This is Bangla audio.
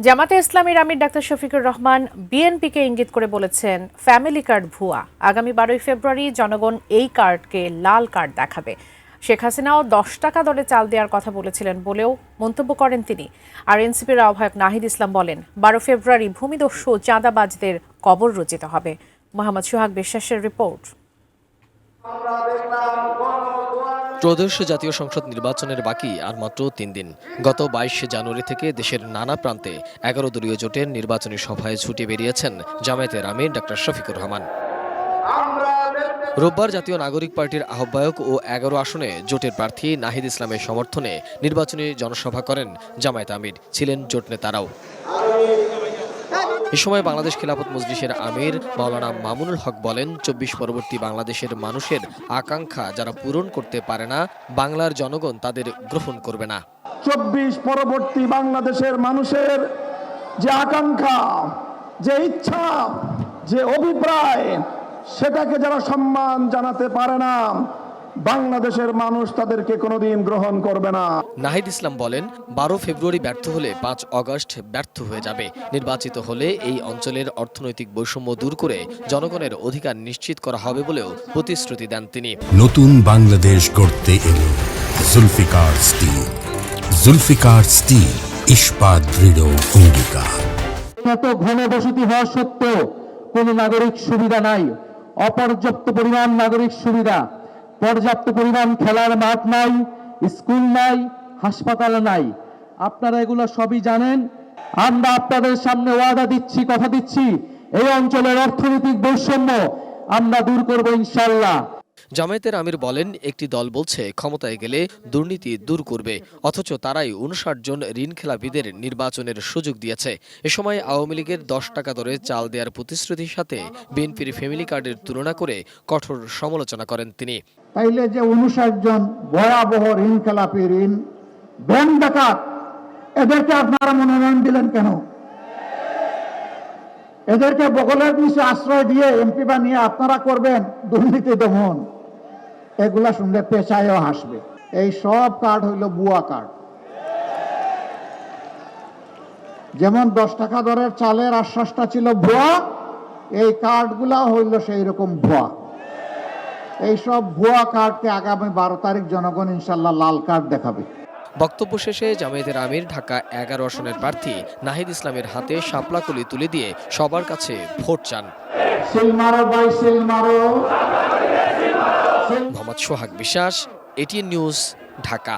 জামাতে ইসলামীর আমির ডাক্তার শফিকুর রহমান বিএনপিকে ইঙ্গিত করে বলেছেন, ফ্যামিলি কার্ড ভুয়া। আগামী 12 ফেব্রুয়ারি জনগণ এই কার্ডকে লাল কার্ড দেখাবে। শেখ হাসিনাও 10 টাকা দরে চাল দেওয়ার কথা বলেছিলেন বলেও মন্তব্য করেন তিনি। আর এনসিপির আহ্বায়ক নাহিদ ইসলাম বলেন, 12 ফেব্রুয়ারি ভূমিদস্যু চাঁদাবাজদের কবর রচিত হবে। মোহাম্মদ সোহাগ বিশ্বাসের রিপোর্ট। ত্রয়োদশ জাতীয় সংসদ নির্বাচনের বাকি আর মাত্র 3 দিন। গত 22 জানুয়ারি থেকে দেশের নানা প্রান্তে 11 দলীয় জোটের নির্বাচনী সভায় ছুটে বেরিয়েছেন জামায়াতের আমির ডাক্তার শফিকুর রহমান। রোববার জাতীয় নাগরিক পার্টির আহ্বায়ক ও 11 আসনে জোটের প্রার্থী নাহিদ ইসলামের সমর্থনে নির্বাচনী জনসভা করেন জামায়াত আমির, ছিলেন জোট নেতারাও। এ সময় বাংলাদেশ খিলাফত মজলিসের আমির মাওলানা মামুনুল হক বলেন, 24 পরবর্তী বাংলাদেশের মানুষের আকাঙ্ক্ষা যারা পূরণ করতে পারে না, বাংলার জনগণ তাদের গ্রহণ করবে না। 24 পরবর্তী বাংলাদেশের মানুষের যে আকাঙ্ক্ষা, যে ইচ্ছা, যে অভিপ্রায়, সেটাকে যারা সম্মান জানাতে পারে না, বাংলাদেশের মানুষ তাদেরকে কোনোদিন গ্রহণ করবে না। নাহিদ ইসলাম বলেন, 12 ফেব্রুয়ারি ব্যর্থ হলে 5 আগস্ট ব্যর্থ হয়ে যাবে। নির্বাচিত হলে এই অঞ্চলের অর্থনৈতিক বৈষম্য দূর করে জনগণের অধিকার নিশ্চিত করা হবে বলেও প্রতিশ্রুতি দেন তিনি। নতুন বাংলাদেশ গড়তে এলো জুলফিকার স্টিল। জুলফিকার স্টিল, ইস্পাত দৃঢ় অঙ্গীকার। এত ঘনবসতি হওয়া সত্ত্বেও কোনো নাগরিক সুবিধা নাই, অপর্যাপ্ত পরিমাণ নাগরিক সুবিধা, পর্যাপ্ত পরিমাণ খেলার মাঠ নাই, স্কুল নাই, হাসপাতাল নাই। আপনারা এগুলো সবই জানেন। আমরা আপনাদের সামনে ওয়াদা দিচ্ছি, কথা দিচ্ছি, এই অঞ্চলের অর্থনৈতিক বৈষম্য আমরা দূর করব ইনশাআল্লাহ। জামায়াতের আমির বলেন, একটি দল বলছে ক্ষমতায় গেলে দুর্নীতি দূর করবে, অথচ তারাই 59 জন ঋণ খেলাপিদের নির্বাচনের সুযোগ দিয়েছে। এ সময় আওয়ামী লীগের 10 টাকা দরে চাল দেওয়ার প্রতিশ্রুতির সাথে বিএনপির ফ্যামিলি কার্ডের তুলনা করে কঠোর সমালোচনা করেন তিনি। তাইলে যে 59 জন ভয়াবহ ঋণ খেলাপি, ঋণ ব্যাংক ডাকাত, এদেরকে আপনারা মনোনয়ন দিলেন কেন? এদেরকে বগলের নিচে আশ্রয় দিয়ে এমপি বানিয়ে আপনারা করবেন দুর্নীতি দমন। এগুলা শুনলে পেশায়ও হাসবে। এই সব কার্ড হইল ভুয়া কার্ড। যেমন 10 টাকা দরের চালের আশ্বাসটা ছিল ভুয়া, এই কার্ডগুলা হইল সেই রকম ভুয়া। এই সব ভুয়া কার্ডকে আগামী 12 তারিখ জনগণ ইনশাল্লাহ লাল কার্ড দেখাবে। বক্তব্য শেষে জামায়াতের আমির ঢাকা 11 আসনের প্রার্থী নাহিদ ইসলামের হাতে শাপলাকলি তুলে দিয়ে সবার কাছে ভোট চান। মোহাম্মদ সোহাগ বিশ্বাস, এটিএন নিউজ, ঢাকা।